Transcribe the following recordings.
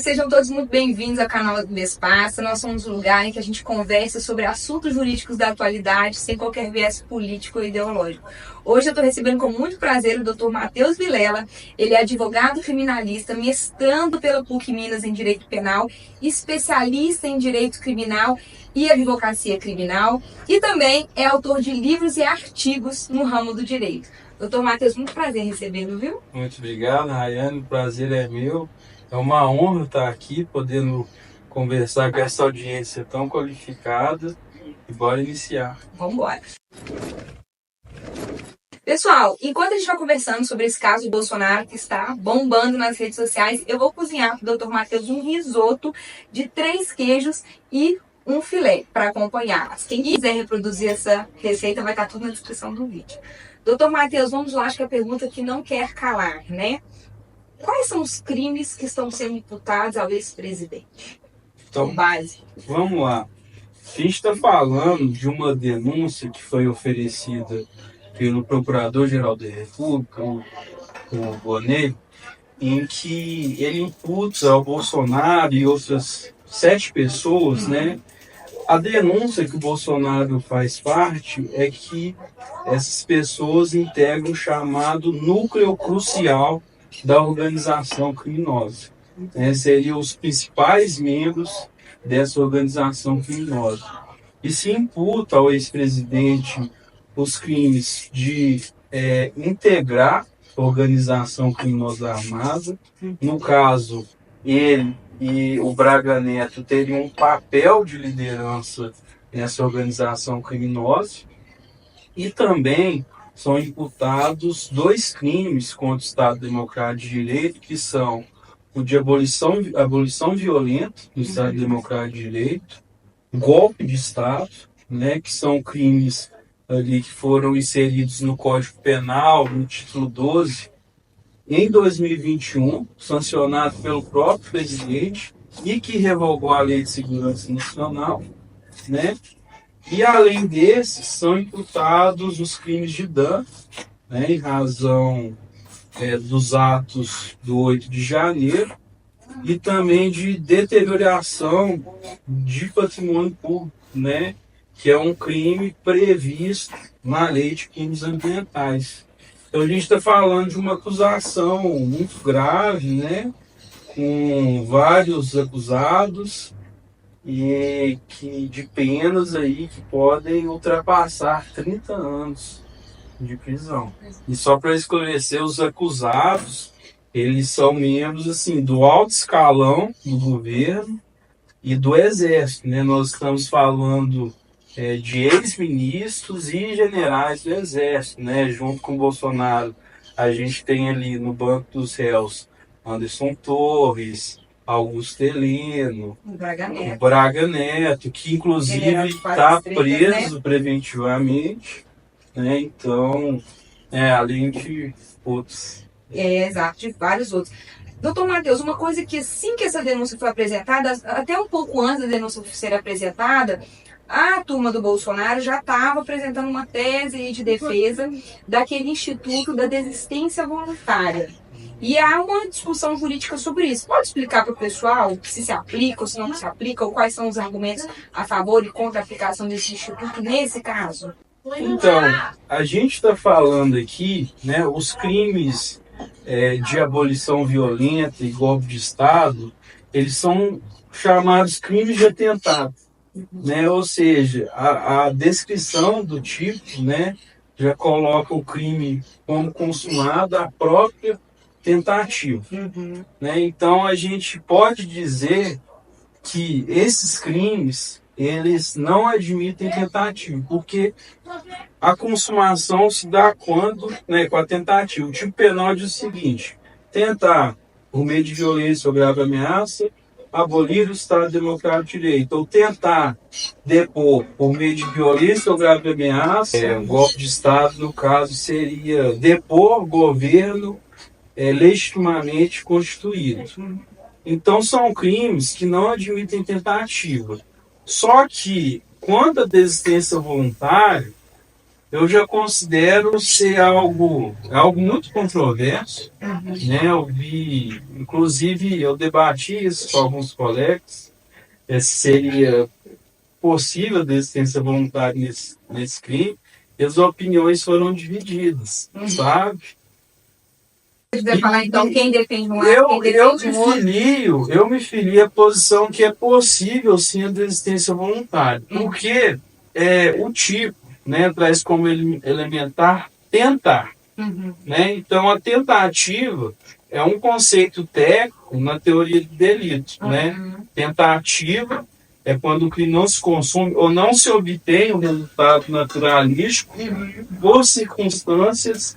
sejam todos muito bem-vindos ao canal do Espaço. Nós somos um lugar em que a gente conversa sobre assuntos jurídicos da atualidade sem qualquer viés político ou ideológico. Hoje eu estou recebendo com muito prazer o Dr. Matheus Vilela. Ele é advogado criminalista, mestrando pela PUC Minas em Direito Penal, especialista em Direito Criminal e Advocacia Criminal e também é autor de livros e artigos no ramo do direito. Doutor Matheus, muito prazer recebê-lo, viu? Muito obrigado, Rayane. O prazer é meu. É uma honra estar aqui, podendo conversar com essa audiência tão qualificada. E bora iniciar. Vamos embora. Pessoal, enquanto a gente vai conversando sobre esse caso do Bolsonaro que está bombando nas redes sociais, eu vou cozinhar para o Dr. Matheus um risoto de 3 queijos e um filé para acompanhar. Quem quiser reproduzir essa receita vai estar tudo na descrição do vídeo. Doutor Matheus, vamos lá, acho que é a pergunta que não quer calar, né? Quais são os crimes que estão sendo imputados ao ex-presidente? Então, base. Vamos lá. A gente está falando de uma denúncia que foi oferecida pelo Procurador-Geral da República, o Bonet, em que ele imputa ao Bolsonaro e outras 7 pessoas, né? A denúncia que o Bolsonaro faz parte é que essas pessoas integram o chamado núcleo crucial da organização criminosa. Seriam os principais membros dessa organização criminosa. E se imputa ao ex-presidente os crimes de integrar a organização criminosa armada. No caso, ele e o Braga Neto teriam um papel de liderança nessa organização criminosa. E também são imputados 2 crimes contra o Estado Democrático de Direito, que são o de abolição violenta do Estado Democrático de Direito, golpe de Estado, né, que são crimes ali que foram inseridos no Código Penal, no título 12, em 2021, sancionado pelo próprio presidente e que revogou a Lei de Segurança Nacional, né? E além desses, são imputados os crimes de dano, né, em razão dos atos do 8 de janeiro e também de deterioração de patrimônio público, né, que é um crime previsto na Lei de Crimes Ambientais. Então a gente está falando de uma acusação muito grave, né, com vários acusados e de penas aí que podem ultrapassar 30 anos de prisão. E só para esclarecer, os acusados, eles são membros assim, do alto escalão do governo e do Exército, né? Nós estamos falando de ex-ministros e generais do Exército, né? Junto com o Bolsonaro, a gente tem ali no banco dos réus Anderson Torres, Augusto Heleno, o Braga Neto, que inclusive está preso, né, preventivamente, né? Então, além de outros. Exato, de vários outros. Doutor Matheus, uma coisa que assim que essa denúncia foi apresentada, até um pouco antes da denúncia ser apresentada, a turma do Bolsonaro já estava apresentando uma tese de defesa daquele Instituto da Desistência Voluntária. E há uma discussão jurídica sobre isso. Pode explicar para o pessoal se aplica ou se não se aplica, ou quais são os argumentos a favor e contra a aplicação desse instituto nesse caso? Então, a gente está falando aqui, né, os crimes de abolição violenta e golpe de Estado, eles são chamados crimes de atentado, né? Ou seja, a descrição do tipo, né, já coloca o crime como consumado a própria tentativa. Né? Então a gente pode dizer que esses crimes, eles não admitem tentativa, porque a consumação se dá quando, né, com a tentativa. O tipo penal diz o seguinte: tentar, por meio de violência ou grave ameaça, abolir o Estado Democrático de Direito, ou tentar depor por meio de violência ou grave ameaça. O golpe de Estado, no caso, seria depor governo legitimamente constituído. Então são crimes que não admitem tentativa. Só que, quando a desistência voluntária, eu já considero ser algo muito controverso, né? Eu vi, inclusive, eu debati isso com alguns colegas, se seria possível desistência voluntária nesse crime, e as opiniões foram divididas, sabe? Você vai falar então quem defende um lado, quem defende um outro? Eu me filio à posição que é possível sim a desistência voluntária, porque o tipo, né, traz como elementar tentar, né? Então a tentativa é um conceito técnico na teoria do delito, né? Tentativa é quando o crime não se consome ou não se obtém o resultado naturalístico por circunstâncias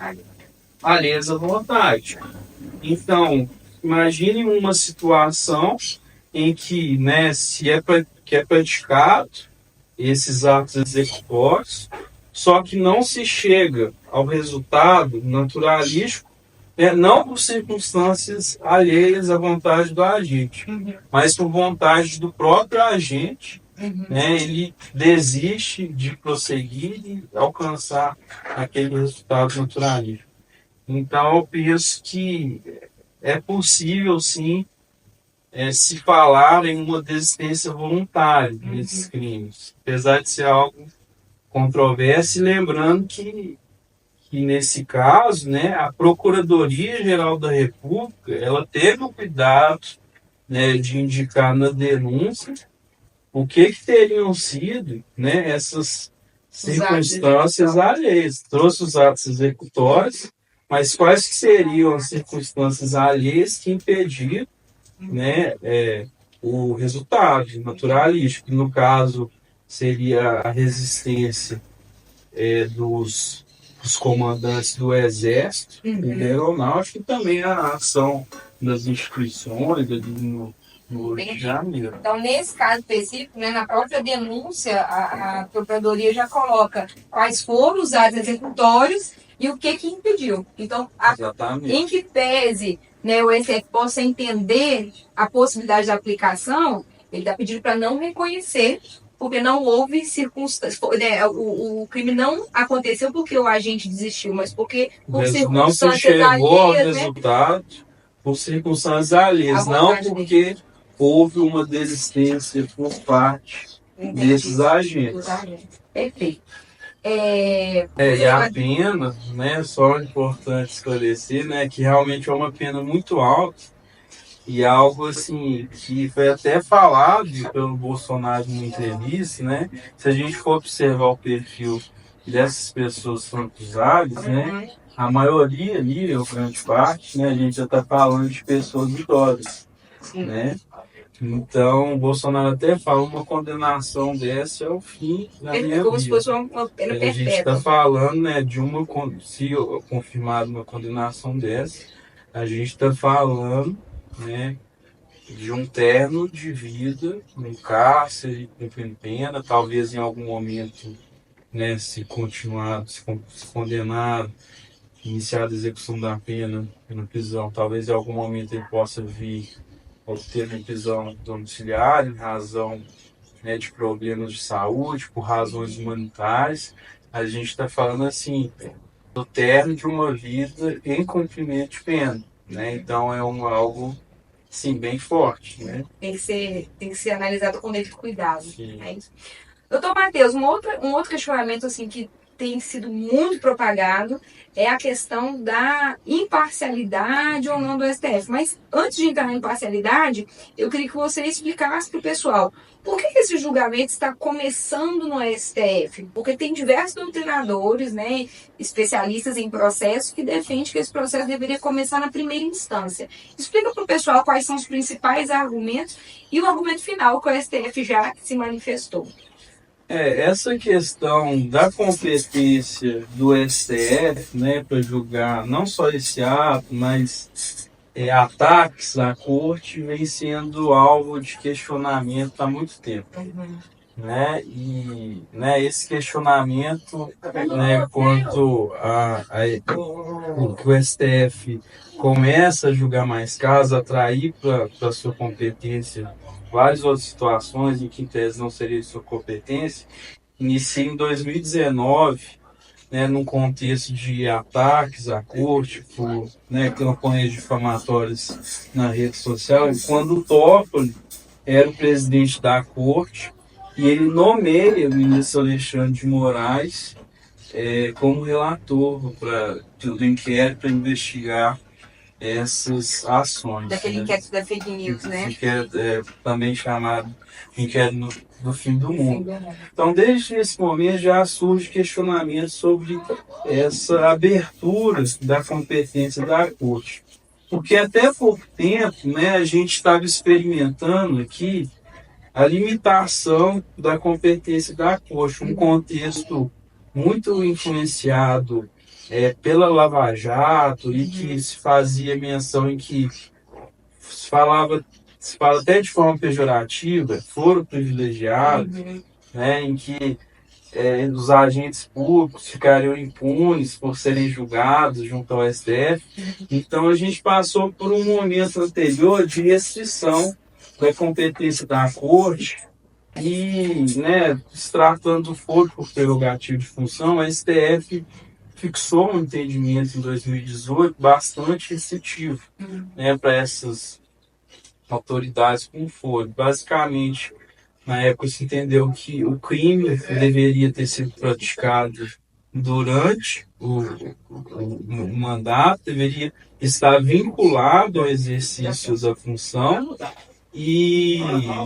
alheias à vontade. Então, imagine uma situação em que, né, que é praticado esses atos executórios, só que não se chega ao resultado naturalístico, né, não por circunstâncias alheias à vontade do agente, mas por vontade do próprio agente, né, ele desiste de prosseguir e alcançar aquele resultado naturalístico. Então, eu penso que é possível, sim, se falar em uma desistência voluntária desses crimes, apesar de ser algo controverso, e lembrando que nesse caso, né, a Procuradoria-Geral da República, ela teve o cuidado, né, de indicar na denúncia o que teriam sido, né, essas circunstâncias alheias. Trouxe os atos executórios, mas quais que seriam as circunstâncias alheias que impediram, né, o resultado naturalístico? No caso, seria a resistência dos comandantes do Exército e da Aeronáutica, e também a ação das instituições no Rio de Janeiro. Então, nesse caso específico, né, na própria denúncia, a Procuradoria já coloca quais foram os atos executórios e o que impediu. Então, em que tese, né, o STF possa entender a possibilidade de aplicação, ele está pedindo para não reconhecer, porque não houve circunstâncias, né, o crime não aconteceu porque o agente desistiu, mas porque por circunstâncias não se chegou ao alheias, resultado, né, por circunstâncias alheias, não porque houve uma desistência por parte desses agentes. Perfeito. E a pena, né, só é importante esclarecer, né, que realmente é uma pena muito alta, e algo assim que foi até falado pelo Bolsonaro em entrevista, né? Se a gente for observar o perfil dessas pessoas que são acusadas, né? A maioria ali, ou grande parte, né? A gente já está falando de pessoas idosas, né? Então, o Bolsonaro até fala uma condenação dessa é o fim da minha vida. Como se fosse uma pena perpétua. A gente está falando, né, se confirmado uma condenação dessa, a gente está falando, né, de um terno de vida no cárcere, cumprindo pena, talvez em algum momento, né, se condenado, iniciada a execução da pena na prisão, talvez em algum momento ele possa vir a obter uma prisão domiciliar em razão, né, de problemas de saúde, por razões humanitárias. A gente está falando assim do término de uma vida em cumprimento de pena, né? Então é algo, sim, bem forte, né? Tem que ser analisado com devido cuidado. Sim. É isso. Doutor Matheus, um outro questionamento assim, que tem sido muito propagado é a questão da imparcialidade ou não do STF. Mas antes de entrar na imparcialidade, eu queria que você explicasse para o pessoal por que esse julgamento está começando no STF. Porque tem diversos doutrinadores, né, especialistas em processos, que defendem que esse processo deveria começar na primeira instância. Explica para o pessoal quais são os principais argumentos e o argumento final que o STF já se manifestou. Essa questão da competência do STF, né, para julgar não só esse ato, mas ataques à corte, vem sendo alvo de questionamento há muito tempo. Né? E, né, esse questionamento, né, quanto que o STF começa a julgar mais casos, atrair para sua competência várias outras situações em que em tese não seria de sua competência, inicia em 2019 né, num contexto de ataques à corte, por, né, campanhas difamatórias na rede social, e quando o Toffoli era o presidente da corte, e ele nomeia o ministro Alexandre de Moraes como relator do inquérito para investigar essas ações. Daquele inquérito da fake news, né? Inquérito, também chamado inquérito do fim do mundo. Então, desde esse momento já surge questionamento sobre essa abertura da competência da Corte. Porque até pouco tempo, né, a gente estava experimentando aqui a limitação da competência da Corte, um contexto muito influenciado pela Lava Jato e que se fazia menção em que se fala até de forma pejorativa, foro privilegiados, né, em que os agentes públicos ficariam impunes por serem julgados junto ao STF. Então a gente passou por um momento anterior de restrição da competência da Corte e, né, se tratando do foro por prerrogativo de função, a STF fixou um entendimento em 2018 bastante restritivo, né, para essas autoridades com foro. Basicamente, na época se entendeu que o crime deveria ter sido praticado durante o mandato, deveria estar vinculado ao exercício da função, e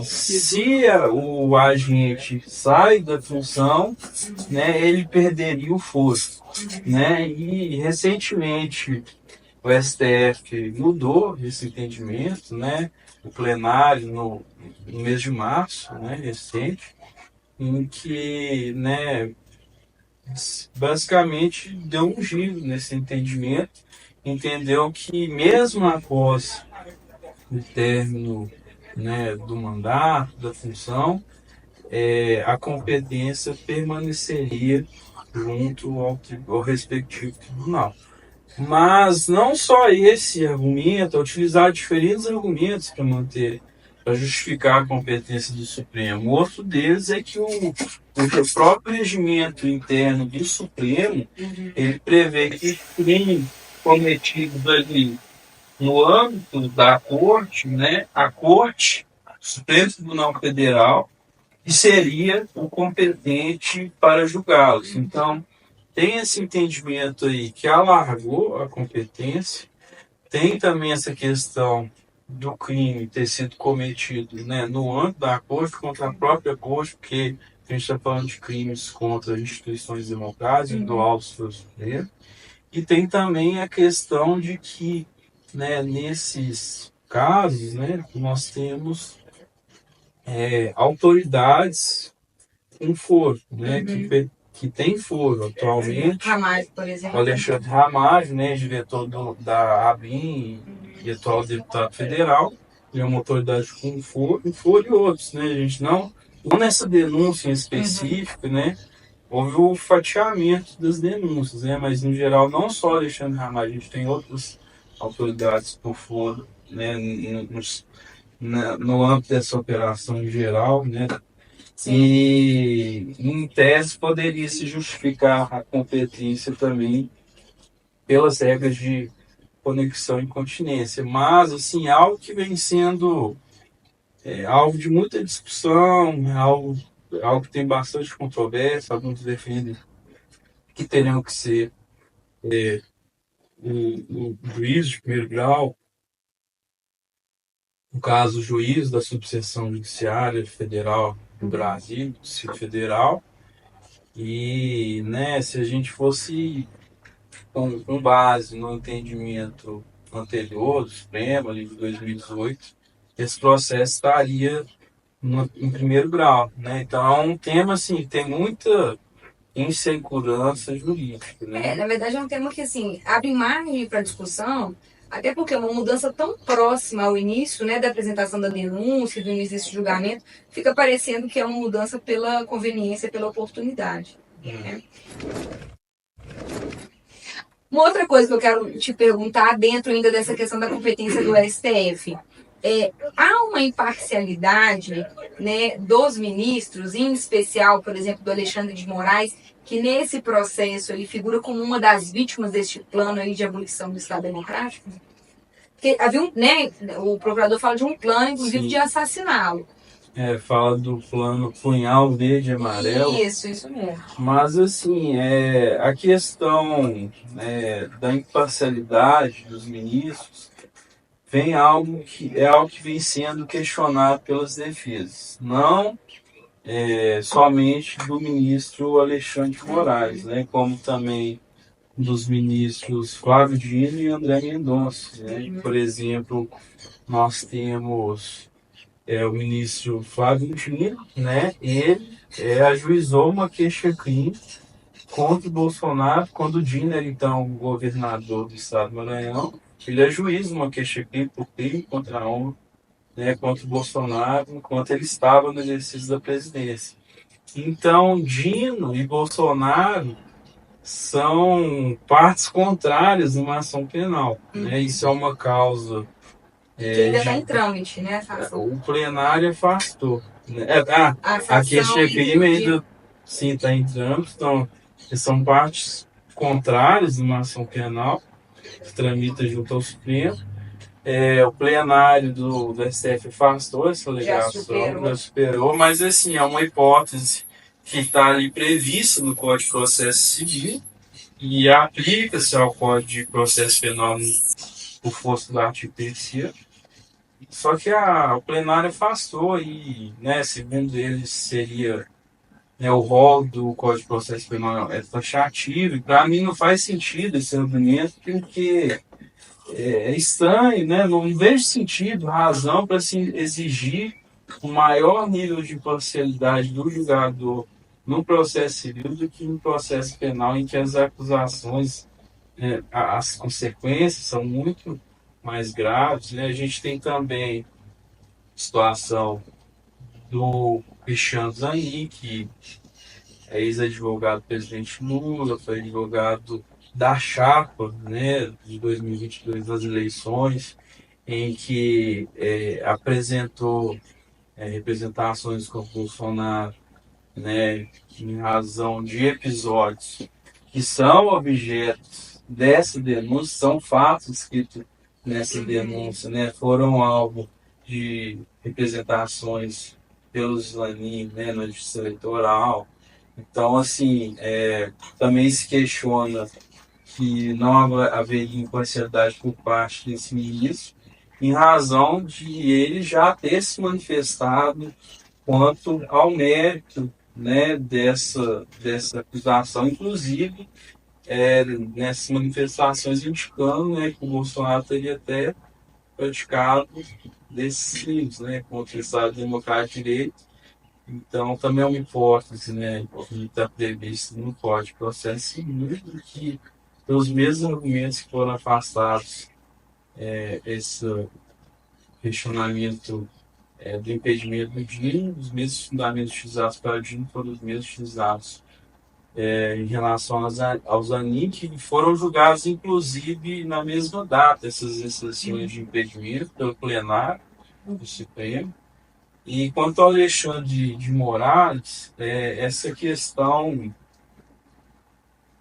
se o agente sai da função, né, ele perderia o foro, né? E recentemente o STF mudou esse entendimento, né? O plenário no mês de março, né, recente, em que, né, basicamente deu um giro nesse entendimento, entendeu que mesmo após o término, né, do mandato, da função, a competência permaneceria junto ao respectivo tribunal. Mas não só esse argumento, é utilizar diferentes argumentos para justificar a competência do Supremo. Outro deles é que o próprio regimento interno do Supremo, ele prevê que crime cometido ali no âmbito da Corte, né, a Corte, o Supremo Tribunal Federal, que seria o competente para julgá-los. Então, tem esse entendimento aí que alargou a competência, tem também essa questão do crime ter sido cometido, né, no âmbito da Corte, contra a própria Corte, porque a gente está falando de crimes contra instituições democráticas, do alto Supremo. E tem também a questão de que, né, nesses casos, né, nós temos autoridades com foro, né, que tem foro atualmente. Ramagem, por exemplo. O Alexandre Ramagem, né, diretor da ABIN e atual deputado federal, ele é uma autoridade com foro e outros, né, a gente não nessa denúncia em específico, né, houve o fatiamento das denúncias, né, mas no geral não só o Alexandre Ramagem, a gente tem outras autoridades por foro, né, no âmbito dessa operação em geral, né. Sim. E, em tese, poderia se justificar a competência também pelas regras de conexão e continência. Mas, assim, algo que vem sendo alvo de muita discussão, algo que tem bastante controvérsia. Alguns defendem que teriam que ser o juiz de primeiro grau, no caso, o juiz da subseção judiciária federal do Brasil, do Distrito Federal. E, né, se a gente fosse com base no entendimento anterior do Supremo, ali de 2018, esse processo estaria em primeiro grau, né? Então é um tema assim, tem muita insegurança jurídica, né? Na verdade é um tema que assim, abre margem para discussão, até porque é uma mudança tão próxima ao início, né, da apresentação da denúncia, do início desse julgamento, fica parecendo que é uma mudança pela conveniência, pela oportunidade. Né? Uma outra coisa que eu quero te perguntar, dentro ainda dessa questão da competência do STF, há uma imparcialidade, né, dos ministros, em especial, por exemplo, do Alexandre de Moraes, que nesse processo ele figura como uma das vítimas deste plano aí de abolição do Estado Democrático? Porque havia né, o procurador fala de um plano, inclusive, Sim. de assassiná-lo. Fala do plano Punhal Verde e Amarelo. Isso mesmo. Mas, assim, a questão da imparcialidade dos ministros algo que vem sendo questionado pelas defesas. Não somente do ministro Alexandre de Moraes, né, como também dos ministros Flávio Dino e André Mendonça. Né? Por exemplo, nós temos o ministro Flávio Dino, né? Ele ajuizou uma queixa-crime contra o Bolsonaro, quando o Dino era então governador do estado do Maranhão. Ele ajuiza uma queixa-crime por crime contra a honra, né, contra o Bolsonaro, enquanto ele estava no exercício da presidência. Então, Dino e Bolsonaro são partes contrárias numa ação penal. Né? Isso é uma causa que ainda está em trâmite, né? O plenário afastou. Né? A queixa-crime ainda sim está em trâmite, então são partes contrárias numa ação penal que tramita junto ao Supremo. O plenário do STF afastou essa alegação, já superou, mas assim, é uma hipótese que está ali prevista no Código de Processo Civil e aplica-se ao Código de Processo Penal por força do artigo 3º. Só que o plenário afastou e, né, segundo eles, seria o rol do Código de Processo Penal taxativo, e para mim não faz sentido esse argumento, porque é estranho, né? Não vejo sentido, razão para se exigir um maior nível de imparcialidade do julgador no processo civil do que no processo penal, em que as acusações, as consequências são muito mais graves. Né? A gente tem também a situação do Cristiano Zanin, que é ex-advogado do presidente Lula, foi advogado da chapa, né, de 2022 das eleições, em que apresentou representações com o Bolsonaro, né, em razão de episódios que são objetos dessa denúncia, são fatos escritos nessa denúncia, né, foram alvo de representações pelos Zanin, né, na justiça eleitoral. Então, assim, também se questiona que não haveria imparcialidade por parte desse ministro, em razão de ele já ter se manifestado quanto ao mérito, né, dessa acusação, inclusive nessas manifestações indicando, né, que o Bolsonaro teria até praticado desses crimes, né, contra o Estado Democrático de Direito. Então, também é uma hipótese, né, que está prevista no Código de Processo Civil, que pelos mesmos argumentos que foram afastados, esse questionamento do impedimento do Dino, os mesmos fundamentos utilizados para o Dino foram os mesmos utilizados em relação aos Zanin, que foram julgados, inclusive, na mesma data, essas exceções de impedimento pelo plenário do Supremo. E quanto ao Alexandre de Moraes, essa questão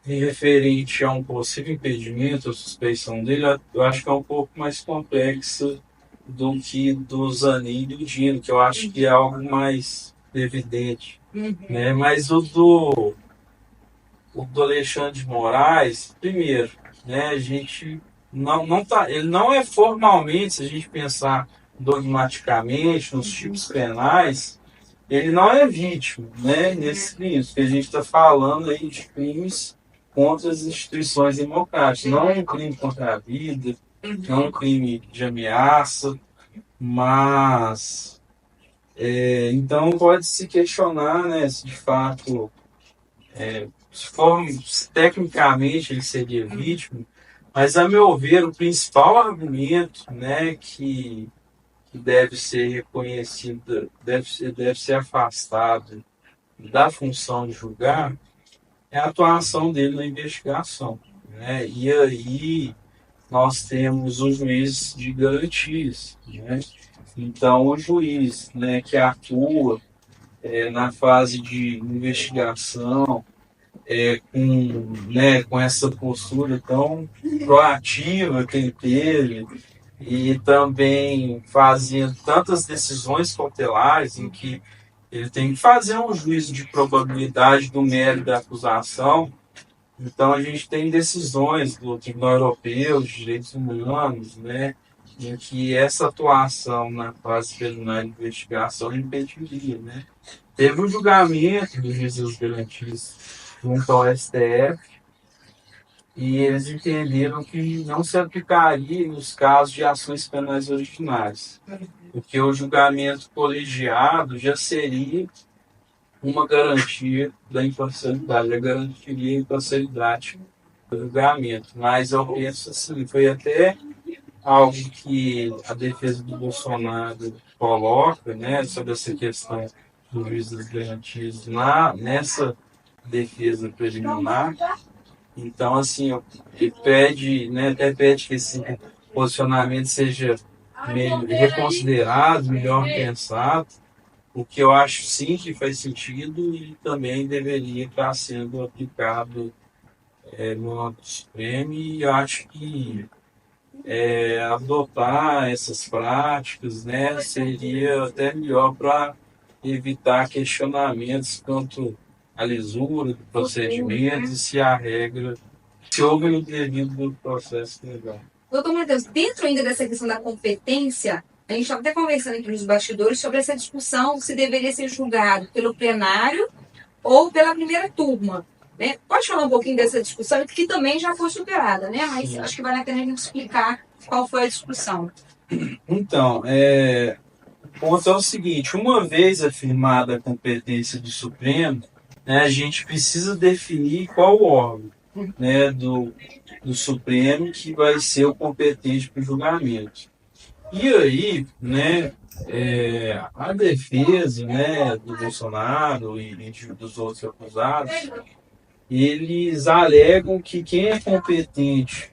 referente a um possível impedimento ou suspeição dele, eu acho que é um pouco mais complexa do que do Zanin e do Dino, que eu acho que é algo mais evidente. Né? Mas o do Alexandre de Moraes, primeiro, né, a gente não tá, ele não é formalmente, se a gente pensar dogmaticamente nos tipos penais, ele não é vítima, né, nesses crimes, porque a gente está falando aí de crimes contra as instituições democráticas, não é um crime contra a vida, não é um crime de ameaça, mas então pode se questionar, né, se de fato se tecnicamente ele seria vítima, mas a meu ver o principal argumento, né, que deve ser reconhecido, deve ser afastado da função de julgar, é a atuação dele na investigação. Né? E aí nós temos o juiz de garantias, né? Então, o juiz, né, que atua na fase de investigação, com essa postura tão proativa que ele teve, e também fazendo tantas decisões cautelares em que ele tem que fazer um juízo de probabilidade do mérito da acusação. Então a gente tem decisões do Tribunal Europeu de Direitos Humanos, né, em que essa atuação na fase preliminar de investigação impediria, né. Teve um julgamento dos juízes das garantias junto ao STF, e eles entenderam que não se aplicaria nos casos de ações penais originárias, porque o julgamento colegiado já seria uma garantia da imparcialidade, já garantiria a imparcialidade do julgamento. Mas eu penso assim, foi até algo que a defesa do Bolsonaro coloca, né, sobre essa questão do juiz das garantias nessa defesa preliminar. Então, assim, ele pede, né, até pede que esse posicionamento seja reconsiderado, melhor pensado, o que eu acho sim que faz sentido e também deveria estar sendo aplicado no âmbito supremo, e eu acho que adotar essas práticas, né, seria até melhor para evitar questionamentos quanto à lisura do procedimento e se a regra se houve o devido processo legal. Doutor Matheus, dentro ainda dessa questão da competência, a gente estava até conversando aqui nos bastidores sobre essa discussão se deveria ser julgado pelo plenário ou pela primeira turma. Né? Pode falar um pouquinho dessa discussão, que também já foi superada, né? Mas sim, acho que vale a pena a gente explicar qual foi a discussão. Então, o ponto é o seguinte: uma vez afirmada a competência do Supremo, né, a gente precisa definir qual órgão, né, do Supremo que vai ser o competente para o julgamento. E aí, né, a defesa, né, do Bolsonaro e dos outros acusados, eles alegam que quem é competente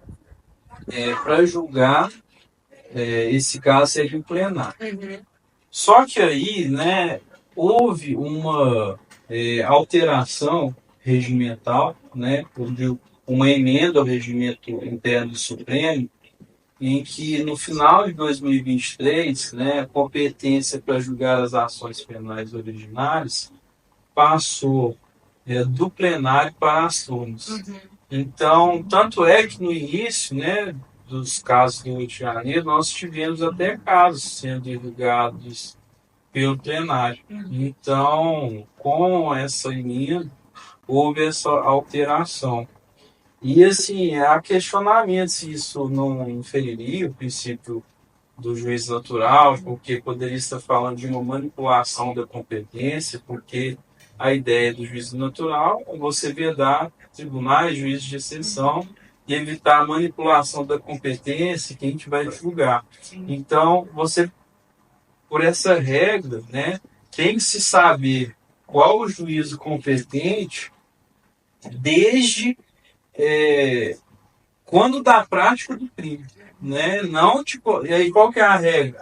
para julgar esse caso seria o plenário. Só que aí, né, houve uma alteração regimental, né, uma emenda ao regimento interno do Supremo, em que no final de 2023, né, a competência para julgar as ações penais originárias passou do plenário para as turmas. Então, tanto é que no início, né, dos casos do Rio de Janeiro, nós tivemos até casos sendo julgados pelo plenário. Então, com essa emenda, houve essa alteração. E, assim, há questionamento se isso não inferiria o princípio do juiz natural, porque poderia estar falando de uma manipulação da competência, porque a ideia do juízo natural é você vedar tribunais, juízes de exceção e evitar a manipulação da competência que a gente vai julgar. Então, você, por essa regra, né, tem que se saber qual o juízo competente desde quando da prática do crime, né? Não tipo, e aí qual que é a regra?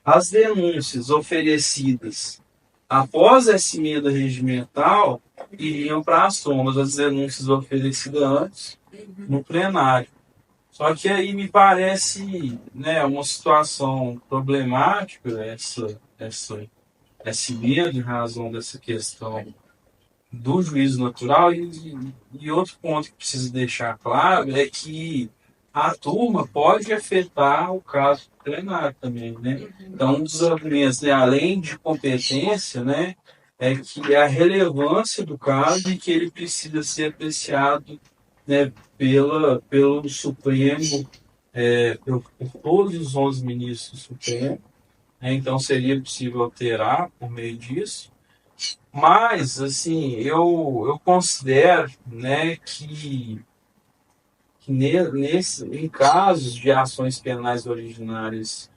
As denúncias oferecidas após essa emenda regimental iriam para as turmas, as denúncias oferecidas antes no plenário. Só que aí me parece, né, uma situação problemática essa emenda em razão dessa questão do juízo natural, e outro ponto que preciso deixar claro é que a turma pode afetar o caso plenário também, né? Então, um dos argumentos, né, além de competência, né, é que a relevância do caso e que ele precisa ser apreciado, né, pelo Supremo, por todos os 11 ministros do Supremo, né? Então, seria possível alterar por meio disso. Mas, assim, eu considero, né, que em casos de ações penais originárias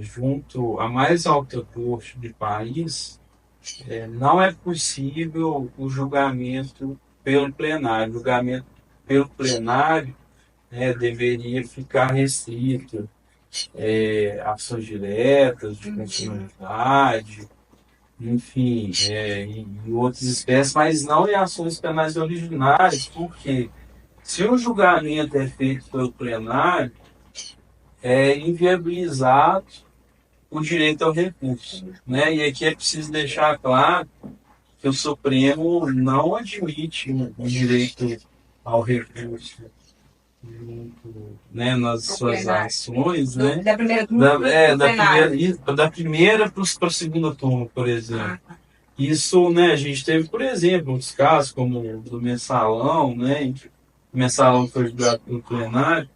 junto à mais alta corte do país, não é possível o julgamento pelo plenário. O julgamento pelo plenário né, deveria ficar restrita ações diretas de continuidade, enfim, em outras espécies, mas não em ações penais originárias, porque se o julgamento é feito pelo plenário, é inviabilizado o direito ao recurso, né? E aqui é preciso deixar claro que o Supremo não admite o direito ao recurso, né, nas suas ações, né? Da primeira turma Da primeira para a segunda turma, por exemplo. Isso, né, a gente teve, por exemplo, outros casos, como o do mensalão, né, em que o mensalão foi julgado pelo plenário,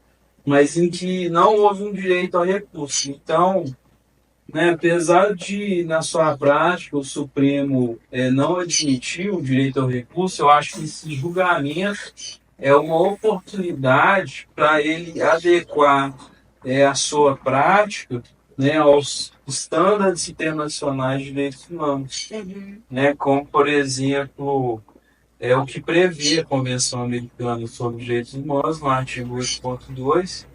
mas em que não houve um direito ao recurso. Então, né, apesar de, na sua prática, o Supremo não admitir o direito ao recurso, eu acho que esse julgamento é uma oportunidade para ele adequar a sua prática, né, aos estándares internacionais de direitos humanos, né, como, por exemplo, o que prevê a Convenção Americana sobre Direitos Humanos, no artigo 8.2,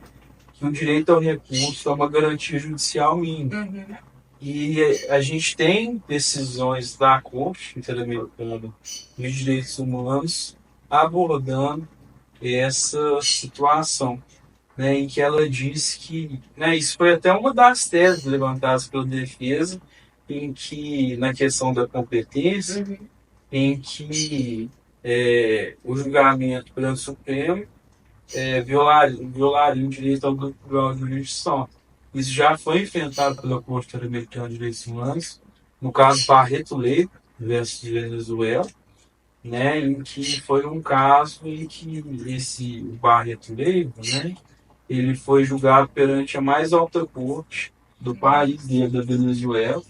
que o direito ao recurso é uma garantia judicial mínima. E a gente tem decisões da Corte Interamericana de Direitos Humanos abordando essa situação, né, em que ela diz que, né, isso foi até uma das teses levantadas pela defesa, em que, na questão da competência, em que o julgamento perante o Supremo violaria o direito ao plural de jurisdição. Isso já foi enfrentado pela Corte Interamericana de Direitos Humanos, no caso Barreto Leite versus Venezuela, né, em que foi um caso em que o Barreto Leite, né, ele foi julgado perante a mais alta corte do país dele, da Venezuela.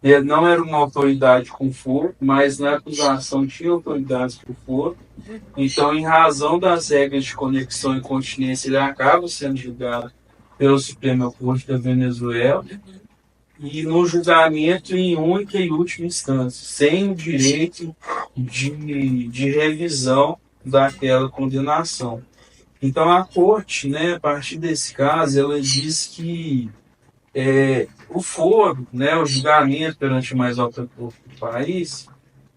Ele não era uma autoridade com foro, mas na acusação tinha autoridades com foro. Então, em razão das regras de conexão e continência, ele acaba sendo julgado pela Suprema Corte da Venezuela e no julgamento em única e última instância, sem o direito de revisão daquela condenação. Então, a Corte, né, a partir desse caso, ela diz que o foro, né, o julgamento perante a mais alta corte do país,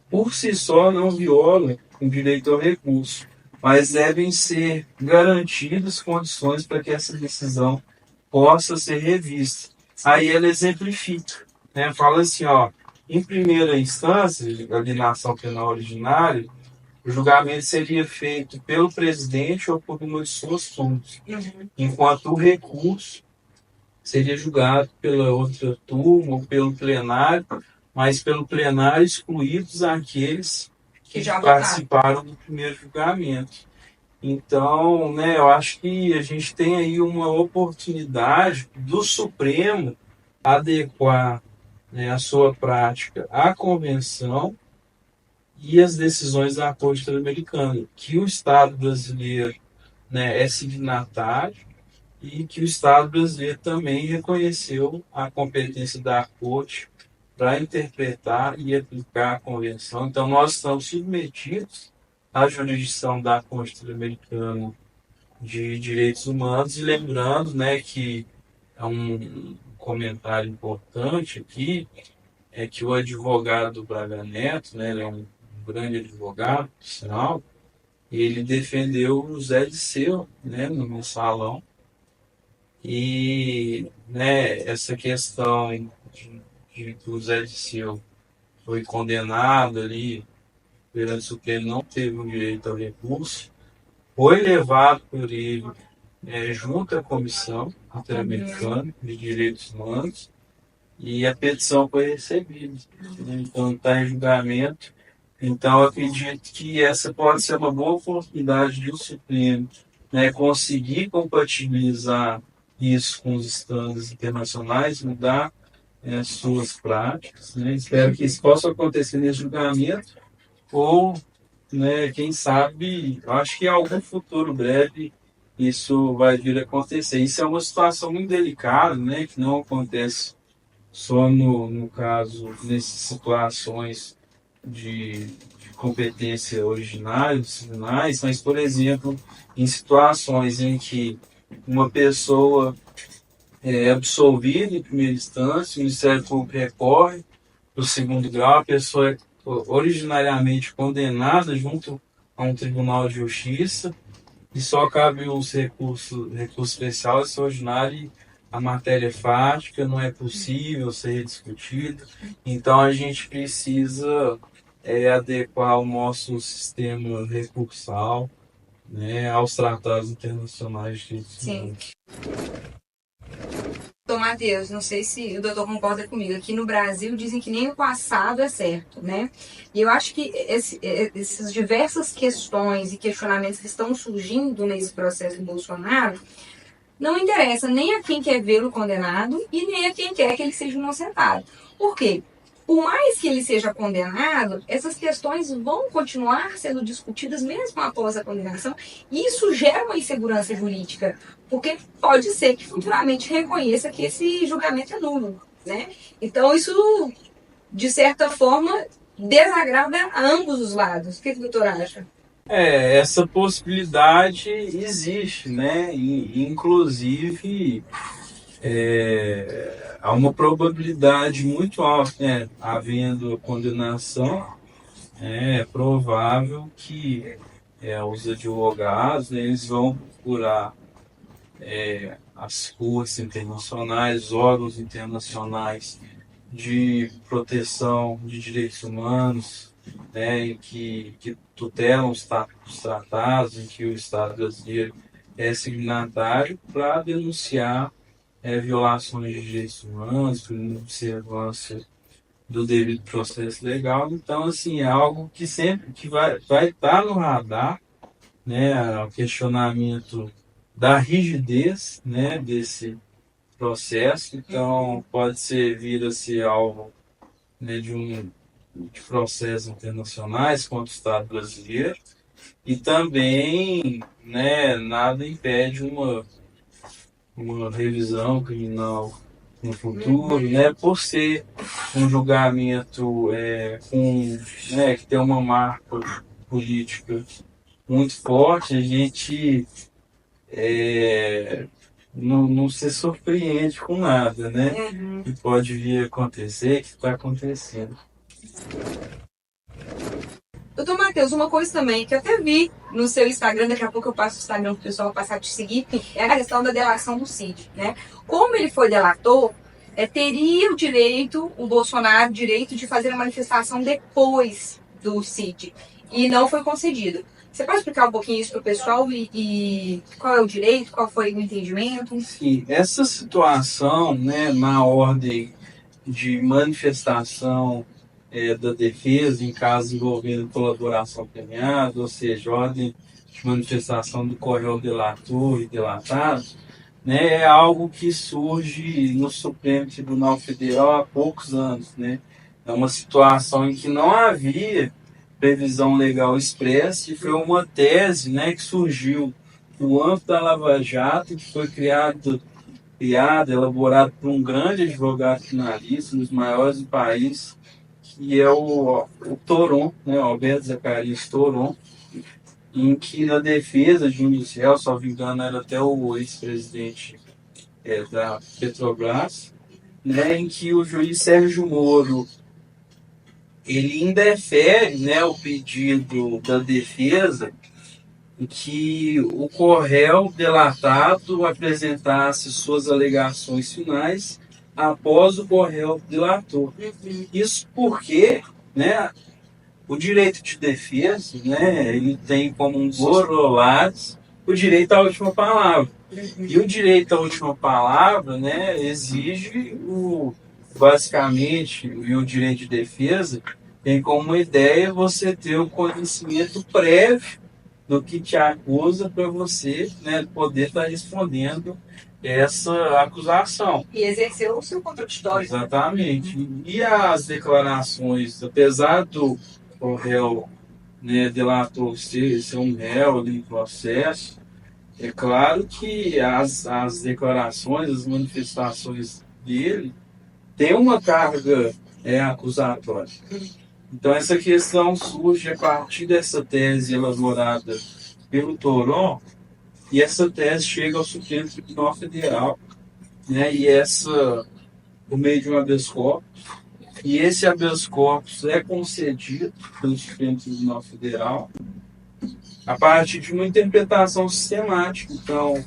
por si só não viola o direito ao recurso, mas devem ser garantidas condições para que essa decisão possa ser revista. Aí ela exemplifica, né, fala assim, ó, em primeira instância, ali na ação penal originária, o julgamento seria feito pelo presidente ou por uma de suas turmas, enquanto o recurso seria julgado pela outra turma ou pelo plenário, mas pelo plenário excluídos aqueles que já participaram do primeiro julgamento. Então, né, eu acho que a gente tem aí uma oportunidade do Supremo adequar, né, a sua prática à Convenção e as decisões da Corte Interamericana, que o Estado brasileiro, né, é signatário e que o Estado brasileiro também reconheceu a competência da Corte para interpretar e aplicar a Convenção. Então, nós estamos submetidos à jurisdição da Corte Interamericana de Direitos Humanos e lembrando, né, que é um comentário importante aqui, é que o advogado Braga Neto, né, ele é um grande advogado, por sinal, ele defendeu o Zé Disseu, né, no mensalão. E, né, essa questão de que o Zé Disseu foi condenado ali perante o Supremo, não teve o direito ao recurso, foi levado por ele junto à Comissão Interamericana de Direitos Humanos e a petição foi recebida. Então está em julgamento. Então eu acredito que essa pode ser uma boa oportunidade do Supremo, né, conseguir compatibilizar isso com os estándares internacionais, mudar suas práticas. Né? Espero que isso possa acontecer nesse julgamento ou, né, quem sabe, acho que em algum futuro breve isso vai vir a acontecer. Isso é uma situação muito delicada, né, que não acontece só no caso, nessas situações de competência originária, disciplinares, mas, por exemplo, em situações em que uma pessoa é absolvida em primeira instância, o Ministério Público recorre para o segundo grau, a pessoa é originariamente condenada junto a um tribunal de justiça e só cabe os recurso especial extraordinário e a matéria é fática, não é possível ser discutida. Então a gente precisa adequar o nosso sistema recursal, né, aos tratados internacionais de direitos humanos. Doutor Matheus, não sei se o doutor concorda comigo, aqui no Brasil dizem que nem o passado é certo, né? E eu acho que essas diversas questões e questionamentos que estão surgindo nesse processo do Bolsonaro não interessa nem a quem quer vê-lo condenado e nem a quem quer que ele seja inocentado. Por quê? Por mais que ele seja condenado, essas questões vão continuar sendo discutidas mesmo após a condenação, e isso gera uma insegurança jurídica, porque pode ser que futuramente reconheça que esse julgamento é nulo, né? Então isso, de certa forma, desagrada a ambos os lados. O que o doutor acha? Essa possibilidade existe, né? Inclusive, há uma probabilidade muito alta, né? Havendo condenação, é provável que os advogados, né, eles vão procurar as cortes internacionais, os órgãos internacionais de proteção de direitos humanos, né, em que tutelam os tratados, em que o Estado brasileiro é signatário, para denunciar violações de direitos humanos, por observância do devido processo legal. Então, assim, é algo que sempre vai estar no radar, né, o questionamento da rigidez, né, desse processo. Então, pode vir a ser alvo, né, de processos internacionais contra o Estado brasileiro, e também, né, nada impede uma revisão criminal no futuro, né, por ser um julgamento que tem uma marca política muito forte. A gente não se surpreende com nada, né, que pode vir a acontecer, que está acontecendo. Doutor Matheus, uma coisa também que eu até vi no seu Instagram, daqui a pouco eu passo o Instagram para o pessoal passar a te seguir, é a questão da delação do Cid, né? Como ele foi delator, teria o Bolsonaro, direito de fazer a manifestação depois do Cid, e não foi concedido. Você pode explicar um pouquinho isso para o pessoal e qual é o direito, qual foi o entendimento? Sim, essa situação, né, na ordem de manifestação da defesa em caso envolvendo colaboração premiada, ou seja, ordem de manifestação do corréu delator e delatado, né, é algo que surge no Supremo Tribunal Federal há poucos anos, né? É uma situação em que não havia previsão legal expressa, e foi uma tese, né, que surgiu no âmbito da Lava Jato, que foi elaborado por um grande advogado criminalista, um dos maiores do país, que é o Toron, né, o Alberto Zacarias Toron, em que a defesa de um industrial, se não me engano, era até o ex-presidente da Petrobras, né, em que o juiz Sérgio Moro ele indefere, né, o pedido da defesa que o corréu delatado apresentasse suas alegações finais após o corréu delator. Isso porque, né, o direito de defesa, né, ele tem como um corolário o direito à última palavra. E o direito à última palavra, né, exige basicamente, e o direito de defesa tem como ideia você ter o conhecimento prévio do que te acusa para você, né, poder estar respondendo essa acusação. E exercer o seu contraditório. Exatamente. E as declarações, apesar do réu, né, delator ser um réu ali em processo, é claro que as declarações, as manifestações dele têm uma carga acusatória. Então, essa questão surge a partir dessa tese elaborada pelo Toron, e essa tese chega ao Supremo Tribunal Federal, né? E essa, por meio de um habeas corpus, e esse habeas corpus é concedido pelo Supremo Tribunal Federal a partir de uma interpretação sistemática, então,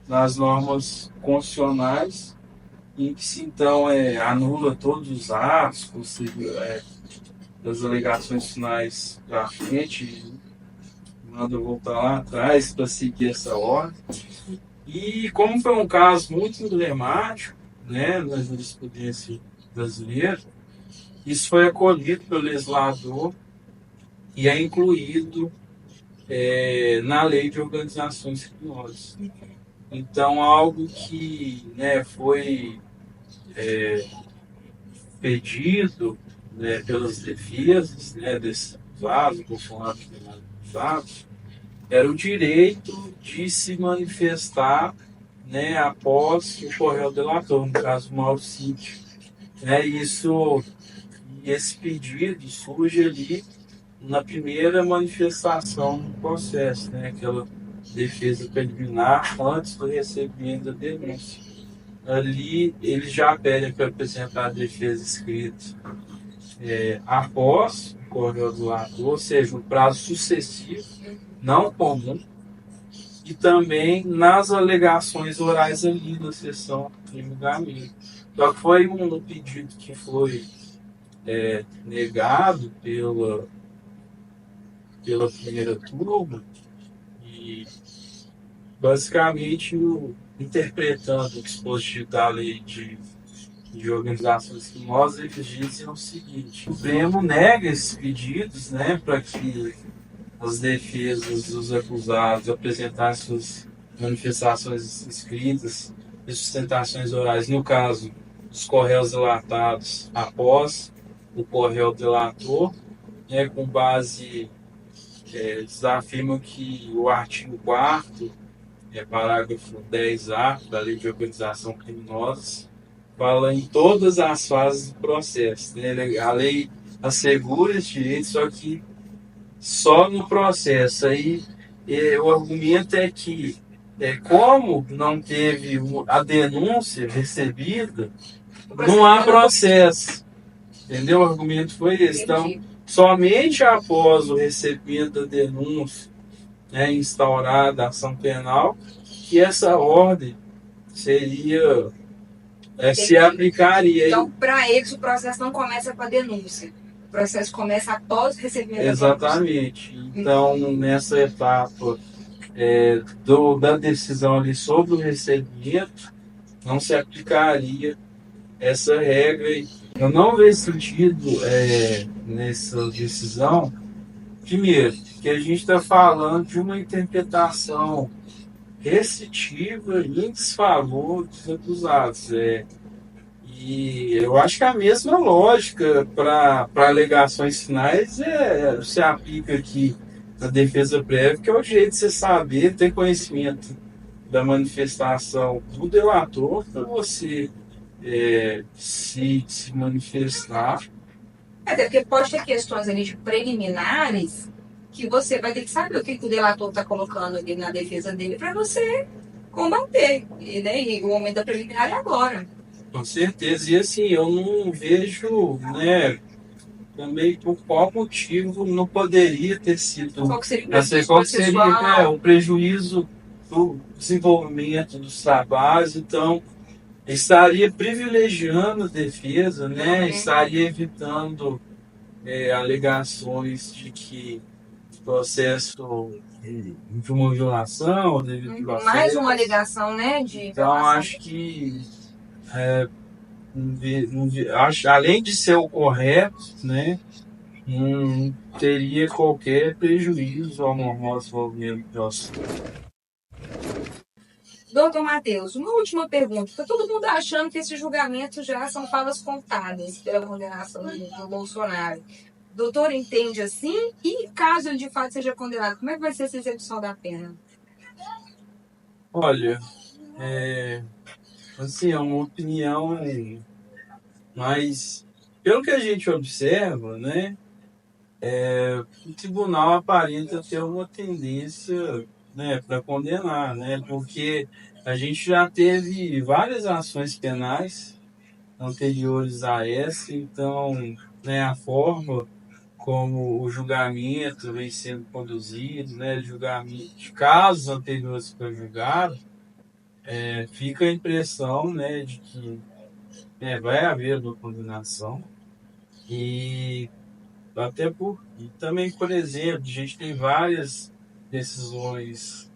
nas normas constitucionais, em que se então anula todos os atos, possível, das alegações finais para frente, e manda voltar lá atrás para seguir essa ordem. E como foi um caso muito emblemático, né, na jurisprudência brasileira, isso foi acolhido pelo legislador e é incluído na lei de organizações criminosas. Então, algo que, né, foi pedido, né, pelas defesas, né, desses acusados, Bolsonaro acusados, era o direito de se manifestar, né, após o correio delator, no caso Mauro Cid. Esse pedido surge ali na primeira manifestação do processo, né, aquela defesa preliminar antes do recebimento da denúncia. Ali ele já pede para apresentar a defesa escrita após o correio do ator, ou seja, um prazo sucessivo, não comum, e também nas alegações orais ali na sessão de julgamento. Só que foi um pedido que foi negado pela primeira turma e basicamente interpretando o dispositivo da lei de organizações criminosas, eles dizem o seguinte: o Supremo nega esses pedidos, né, para que as defesas dos acusados apresentassem suas manifestações escritas e sustentações orais, no caso dos correios delatados após o correio delator, né, com base, eles afirmam que o artigo 4º, parágrafo 10A da Lei de Organização Criminosa, fala em todas as fases do processo, né? A lei assegura esse direito, só que só no processo. Aí o argumento é que, como não teve a denúncia recebida, não há processo. Entendeu? O argumento foi esse. Então, somente após o recebimento da denúncia, né, instaurada a ação penal, que essa ordem seria se aplicaria. Então, para eles, o processo não começa com a denúncia. O processo começa após o recebimento da denúncia. Exatamente. Então, nessa etapa da decisão ali sobre o recebimento, não se aplicaria essa regra. Eu não vejo sentido nessa decisão. Primeiro, que a gente está falando de uma interpretação restritiva em desfavor dos acusados. E eu acho que a mesma lógica para alegações finais se aplica aqui na defesa prévia, que é o jeito de você saber, ter conhecimento da manifestação do delator para você se manifestar. Até porque pode ter questões ali de preliminares que você vai ter que saber o que o delator está colocando ali na defesa dele para você combater. E daí, o momento da preliminar é agora. Com certeza. E assim, eu não vejo, né, também por qual motivo não poderia ter sido. Qual que seria o prejuízo do desenvolvimento dos trabalhos? Então, estaria privilegiando a defesa, né? Estaria evitando alegações de que o processo de uma violação, mais uma alegação, né? Então, acho que além de ser o correto, né, não teria qualquer prejuízo ao normal desenvolvimento do assunto. Doutor Matheus, uma última pergunta. Está todo mundo achando que esses julgamentos já são falas contadas pela condenação do Bolsonaro. O doutor entende assim? E caso ele de fato seja condenado, como é que vai ser essa execução da pena? Olha, assim, é uma opinião, mas pelo que a gente observa, né, o tribunal aparenta ter uma tendência, né, para condenar, né, porque a gente já teve várias ações penais anteriores a essa, então, né, a forma como o julgamento vem sendo conduzido, né, julgamento de casos anteriores que foi julgado, fica a impressão, né, de que vai haver uma condenação e e também, por exemplo, a gente tem várias decisões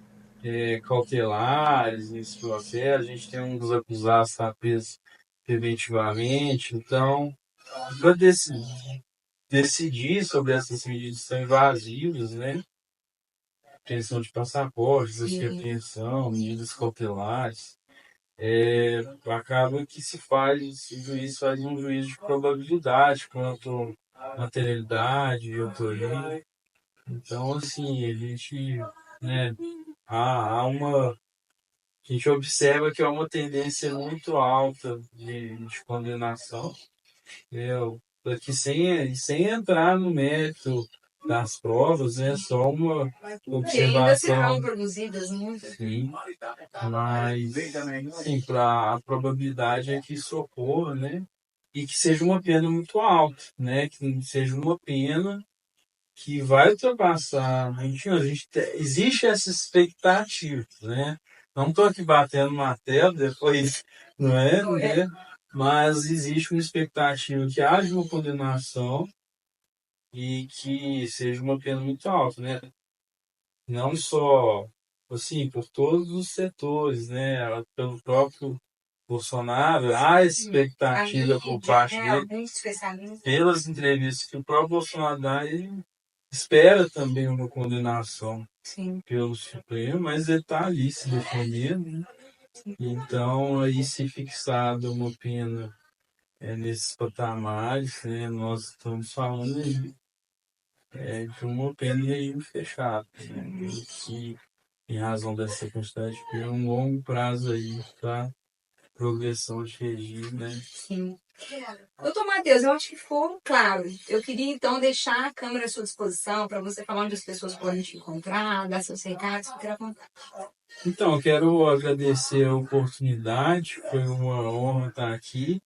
cautelares nesse processo, a gente tem um dos acusados está preso preventivamente, então, para decidir sobre essas medidas que são invasivas, né? Apreensão de passaportes, apreensão, medidas cautelares, acaba que o juiz faz um juízo de probabilidade quanto materialidade e autoria. Então, assim, né, a gente observa que há uma tendência muito alta de condenação, né, aqui sem entrar no mérito das provas, é só uma Que ainda serão observação. produzidas muitas. Sim, mas sim, a probabilidade é que isso ocorra, né? E que seja uma pena muito alta, né? Que seja uma pena que vai ultrapassar 20 anos. Existe essa expectativa, né? Não estou aqui batendo martelo depois, não é? Né? Mas existe uma expectativa que haja uma condenação e que seja uma pena muito alta, né? Não só, assim, por todos os setores, né? Pelo próprio Bolsonaro, há expectativa por parte dele, pelas entrevistas que o próprio Bolsonaro dá, ele espera também uma condenação pelo Supremo, mas ele está ali se defendendo, né? Então, aí se fixada uma pena nesses patamares, né, nós estamos falando aí, de uma pena de regime fechado, né, que, em razão dessa quantidade de pena, um longo prazo aí para progressão de regime, né? Sim. Doutor Matheus, eu acho que foram claros. Eu queria então deixar a câmera à sua disposição para você falar onde as pessoas podem te encontrar, dar seus recados, fique à vontade. Então, eu quero agradecer a oportunidade, foi uma honra estar aqui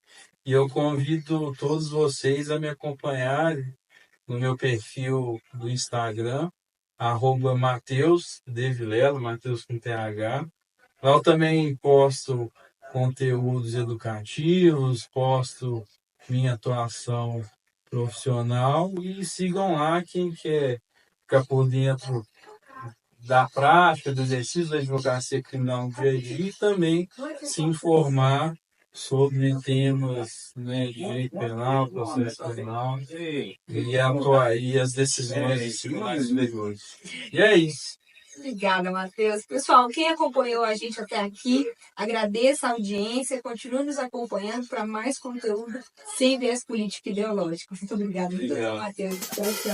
e eu convido todos vocês a me acompanharem no meu perfil do Instagram, @Mateus de Vilela, Mateus com TH. Lá eu também posto conteúdos educativos, posto minha atuação profissional e sigam lá quem quer ficar por dentro da prática, do exercício da advocacia criminal no dia a dia e também se informar sobre temas, né, de direito penal, processo penal e as decisões dos tribunais superiores. E é isso. Obrigada, Matheus. Pessoal, quem acompanhou a gente até aqui, agradeço a audiência, continue nos acompanhando para mais conteúdo sem viés político e ideológico. Muito obrigada, doutor Matheus. Tchau, tchau.